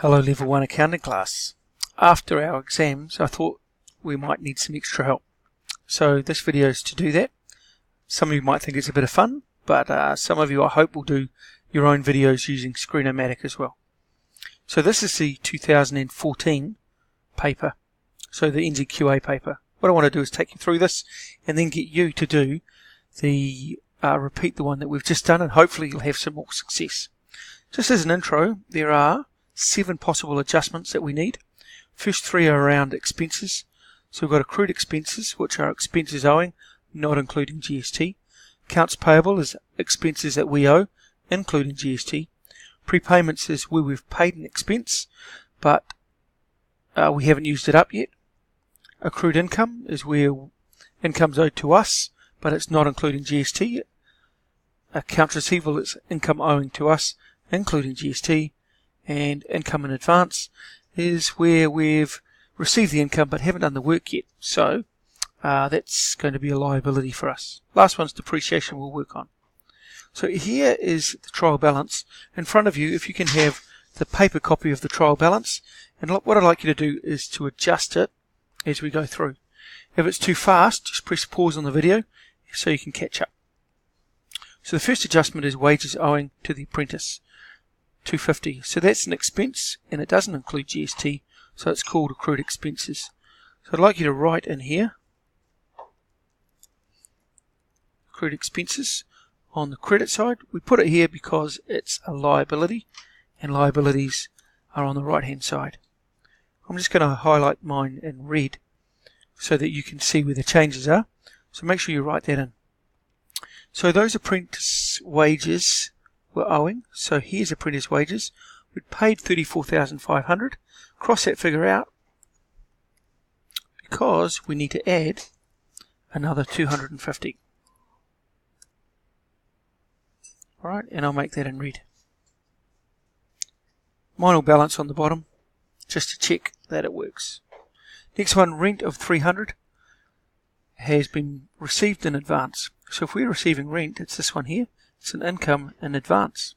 Hello Level 1 Accounting class. After our exams I thought we might need some extra help. So this video is to do that. Some of you might think it's a bit of fun, but some of you I hope will do your own videos using Screen-O-Matic as well. So this is the 2014 paper, so the NZQA paper. What I want to do is take you through this and then get you to do the repeat the one that we've just done, and hopefully you'll have some more success. Just as an intro, there are 7 possible adjustments that we need. First 3 are around expenses. So we've got accrued expenses, which are expenses owing, not including GST. Accounts payable is expenses that we owe, including GST. Prepayments is where we've paid an expense, but we haven't used it up yet. Accrued income is where income's owed to us, but it's not including GST. Accounts receivable is income owing to us, including GST. And income in advance is where we've received the income but haven't done the work yet. So that's going to be a liability for us. Last one's depreciation we'll work on. So here is the trial balance. In front of you, if you can have the paper copy of the trial balance, and what I'd like you to do is to adjust it as we go through. If it's too fast, just press pause on the video so you can catch up. So the first adjustment is wages owing to the apprentice. $250. So that's an expense and it doesn't include GST, so it's called accrued expenses. So I'd like you to write in here accrued expenses. On the credit side, we put it here because it's a liability and liabilities are on the right hand side. I'm just going to highlight mine in red so that you can see where the changes are. So make sure you write that in. So those apprentice wages we're owing. So here's apprentice wages. We paid $34,500. Cross that figure out because we need to add another $250. Alright, and I'll make that in red. Mine will balance on the bottom just to check that it works. Next one, rent of $300 has been received in advance. So if we're receiving rent, it's this one here. It's an income in advance.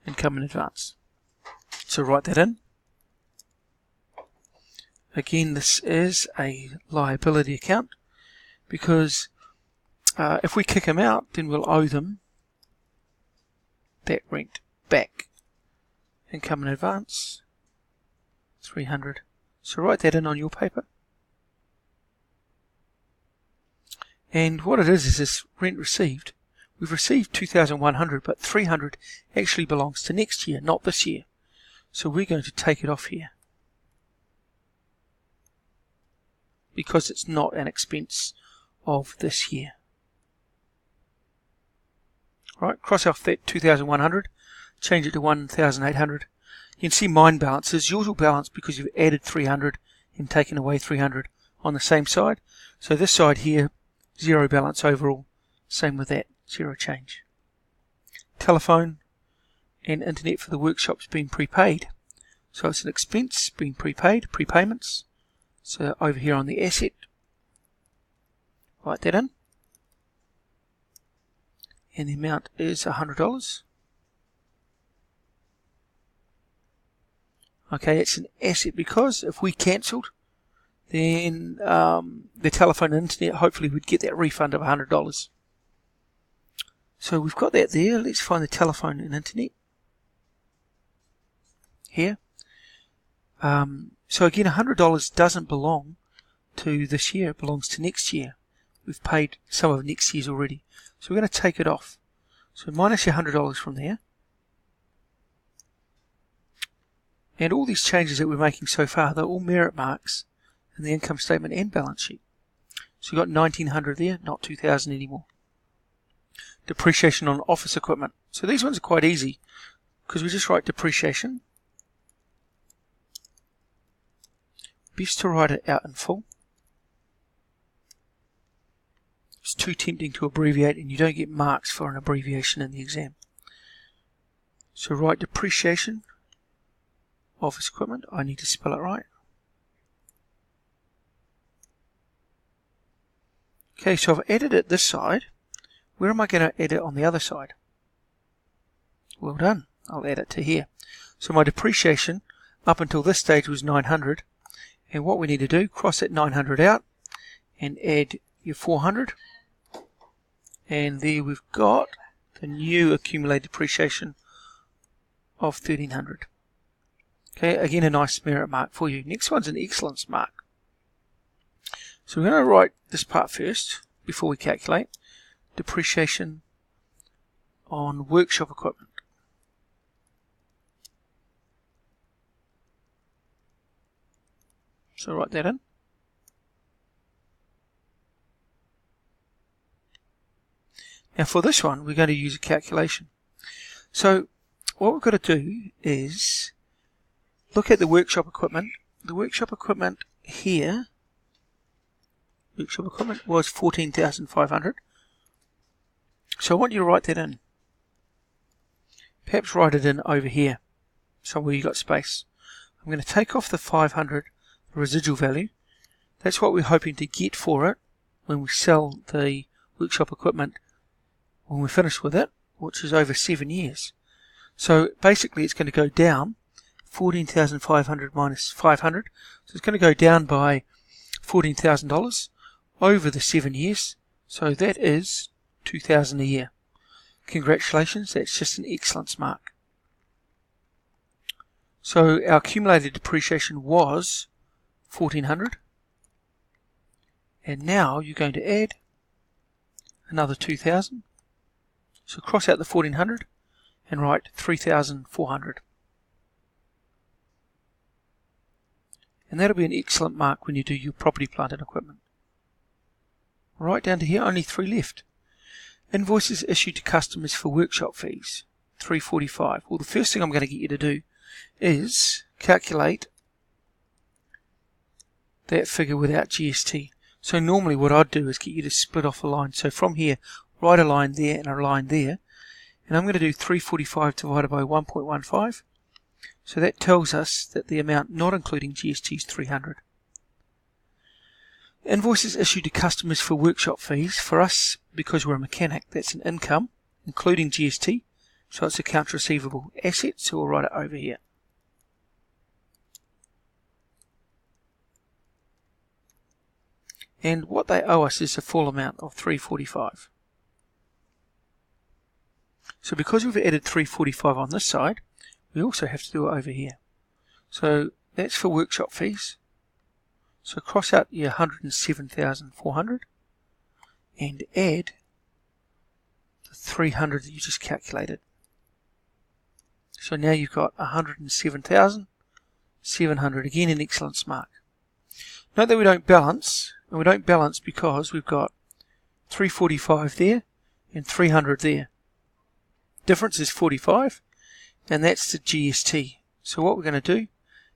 Income in advance. So write that in. Again, this is a liability account because if we kick them out, then we'll owe them that rent back. Income in advance, $300. So write that in on your paper. And what it is this rent received. We've received $2,100, but $300 actually belongs to next year, not this year. So we're going to take it off here because it's not an expense of this year. Right, cross off that 2,100, change it to 1,800. You can see mine balances. Yours will balance because you've added 300 and taken away 300 on the same side. So this side here, zero balance overall. Same with that. Zero change. Telephone and internet for the workshop's been prepaid. So it's an expense being prepaid, prepayments. So over here on the asset, write that in. And the amount is $100. Okay, it's an asset because if we cancelled, then the telephone and internet hopefully would get that refund of $100. So we've got that there. Let's find the telephone and internet here. So again, $100 doesn't belong to this year. It belongs to next year. We've paid some of next year's already. So we're going to take it off. So minus your $100 from there. And all these changes that we're making so far, they're all merit marks in the income statement and balance sheet. So you've got $1,900 there, not $2,000 anymore. Depreciation on office equipment. So these ones are quite easy because we just write depreciation. Best to write it out in full. It's too tempting to abbreviate and you don't get marks for an abbreviation in the exam. So write depreciation, office equipment. I need to spell it right. Okay, so I've added it this side. Where am I going to add it on the other side? Well done. I'll add it to here. So my depreciation up until this stage was 900, and what we need to do, cross that 900 out and add your 400, and there we've got the new accumulated depreciation of 1300. Okay, again a nice merit mark for you. Next one's an excellence mark. So we're going to write this part first before we calculate depreciation on workshop equipment. So write that in. Now for this one we're going to use a calculation. So what we've got to do is look at the workshop equipment. The workshop equipment here, workshop equipment was 14,500. So I want you to write that in. Perhaps write it in over here, somewhere you got space. I'm going to take off the 500 residual value. That's what we're hoping to get for it when we sell the workshop equipment when we're finished with it, which is over 7 years. So basically it's going to go down 14,500 minus 500. So it's going to go down by $14,000 over the 7 years. So that is $2,000 a year. Congratulations, that's just an excellence mark. So our accumulated depreciation was 1,400, and now you're going to add another 2,000. So cross out the 1,400 and write 3,400. And that'll be an excellent mark when you do your property, plant and equipment. Right down to here, only 3 left. Invoices issued to customers for workshop fees, 345. Well, the first thing I'm going to get you to do is calculate that figure without GST. So normally what I'd do is get you to split off a line. So from here, write a line there and a line there. And I'm going to do 345 divided by 1.15. So that tells us that the amount not including GST is 300. Invoices issued to customers for workshop fees. For us, because we're a mechanic, that's an income, including GST. So it's accounts receivable asset, so we'll write it over here. And what they owe us is the full amount of 345. So because we've added 345 on this side, we also have to do it over here. So that's for workshop fees. So cross out your 107,400 and add the 300 that you just calculated. So now you've got 107,700, again an excellence mark. Note that we don't balance, and we don't balance because we've got 345 there and 300 there. Difference is 45, and that's the GST. So what we're going to do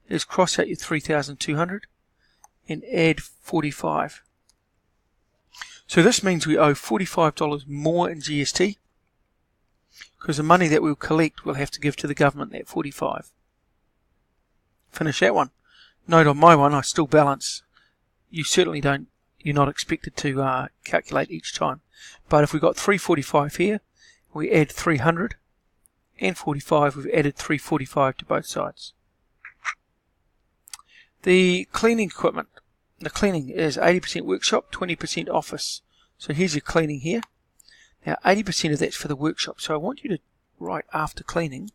is cross out your 3,200 and add 45. So this means we owe $45 more in GST, because the money that we'll collect we'll have to give to the government, that 45. Finish that one. Note on my one I still balance. You certainly don't, you're not expected to calculate each time. But if we've got 345 here, we add 300 and 45, we've added 345 to both sides. The cleaning equipment. The cleaning is 80% workshop, 20% office. So here's your cleaning here. Now 80% of that's for the workshop. So I want you to write after cleaning,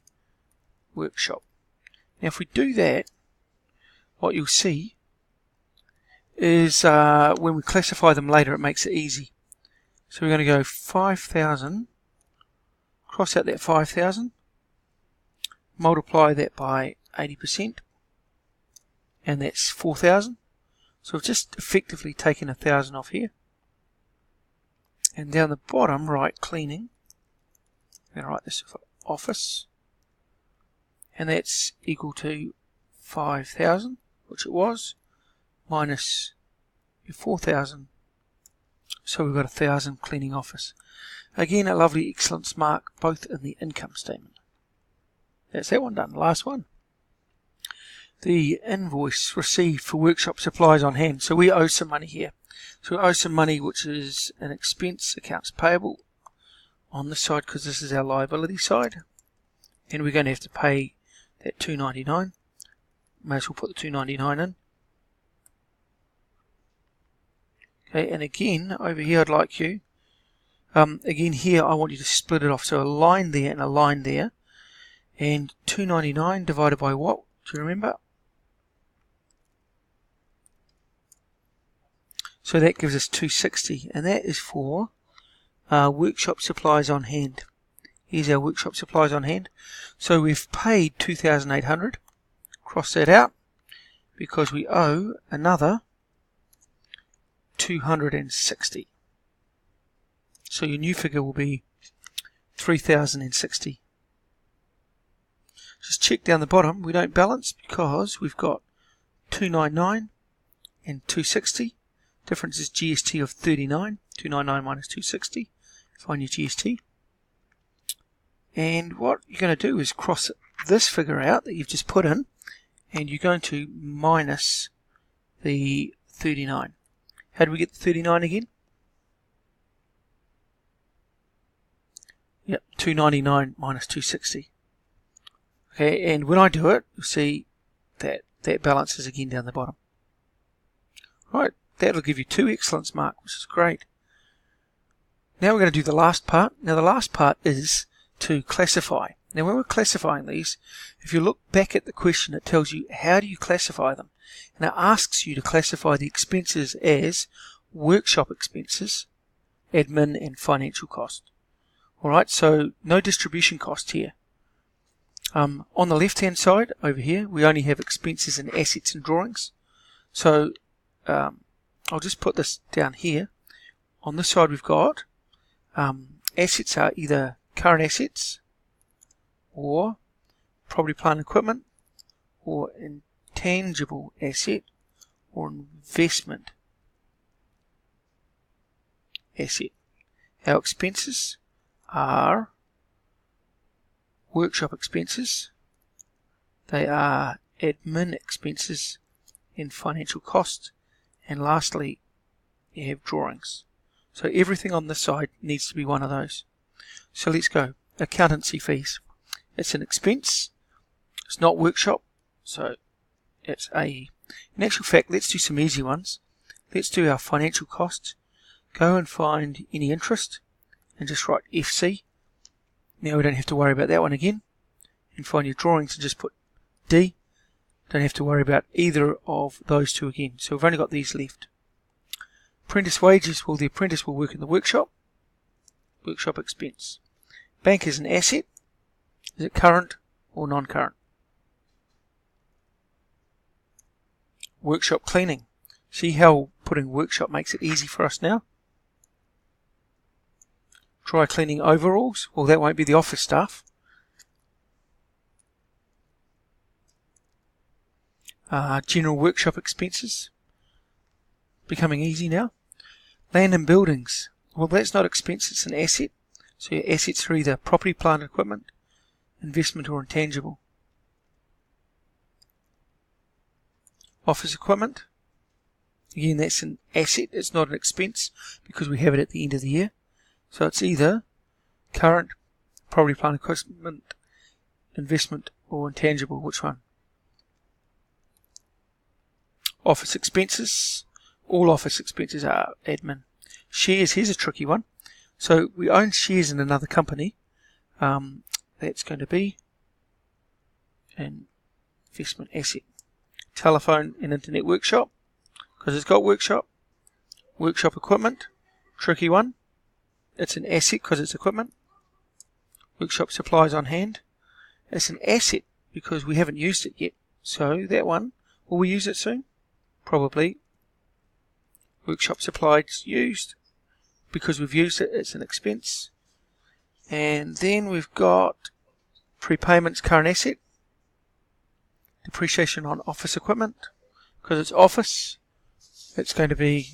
workshop. Now if we do that, what you'll see is when we classify them later, it makes it easy. So we're going to go 5,000, cross out that 5,000, multiply that by 80%, and that's 4,000. So we've just effectively taken 1,000 off here. And down the bottom, write cleaning. I'm going to write this for office. And that's equal to 5,000, which it was, minus your 4,000. So we've got 1,000 cleaning office. Again, a lovely excellence mark, both in the income statement. That's that one done. Last one. The invoice received for workshop supplies on hand. So we owe some money here. So we owe some money which is an expense, accounts payable on this side because this is our liability side. And we're going to have to pay that $299. may as well put the 299 in. Okay, and again, over here I'd like you, again here I want you to split it off, so a line there and a line there, and 299 divided by what, do you remember? So that gives us 260, and that is for workshop supplies on hand. Here's our workshop supplies on hand. So we've paid 2,800, cross that out, because we owe another 260. So your new figure will be 3,060. Just check down the bottom, we don't balance because we've got 299 and 260. Difference is GST of 39. 299 minus 260. Find your GST. And what you're going to do is cross this figure out that you've just put in, and you're going to minus the 39. How do we get the 39 again? Yep, 299 minus 260. Okay, and when I do it, you'll see that that balances again down the bottom. Right, that'll give you 2 excellence mark, which is great. Now we're going to do the last part. Now the last part is to classify. Now when we're classifying these, if you look back at the question, it tells you how do you classify them. And it asks you to classify the expenses as workshop expenses, admin and financial cost. Alright, so no distribution cost here. On the left hand side over here we only have expenses and assets and drawings. So I'll just put this down here. On this side we've got assets are either current assets or property, plant and equipment, or intangible asset or investment asset. Our expenses are workshop expenses, they are admin expenses and financial costs, and lastly you have drawings. So everything on this side needs to be one of those. So let's go. Accountancy fees. It's an expense. It's not workshop, so it's AE. In actual fact, let's do some easy ones. Let's do our financial costs. Go and find any interest and just write FC. Now we don't have to worry about that one again. And find your drawings and just put D. Don't have to worry about either of those two again. So we've only got these left. Apprentice wages. Well, the apprentice will work in the workshop. Workshop expense. Bank is an asset. Is it current or non-current? Workshop cleaning. See how putting workshop makes it easy for us now? Dry cleaning overalls. Well, that won't be the office staff. General workshop expenses. Becoming easy now. Land and buildings. Well, that's not expense, it's an asset. So your assets are either property, plant, equipment, investment or intangible. Office equipment. Again, that's an asset, it's not an expense because we have it at the end of the year. So it's either current, property, plant, equipment, investment or intangible. Which one? Office expenses. All office expenses are admin. Shares, here's a tricky one. So we own shares in another company. That's going to be an investment asset. Telephone and internet workshop, because it's got workshop. Workshop equipment, tricky one. It's an asset because it's equipment. Workshop supplies on hand. It's an asset because we haven't used it yet. So that one, will we use it soon? Probably. Workshop supplies used. Because we've used it, it's an expense. And then we've got prepayments, current asset. Depreciation on office equipment. Because it's office, it's going to be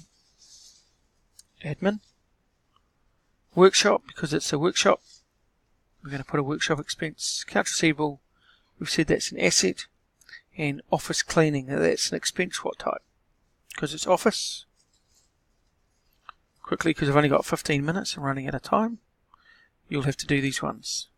admin. Workshop, because it's a workshop, we're going to put a workshop expense. Accounts receivable, we've said that's an asset. And office cleaning, now that's an expense. What type? Because it's office. Quickly, because I've only got 15 minutes, I'm running out of time. You'll have to do these ones.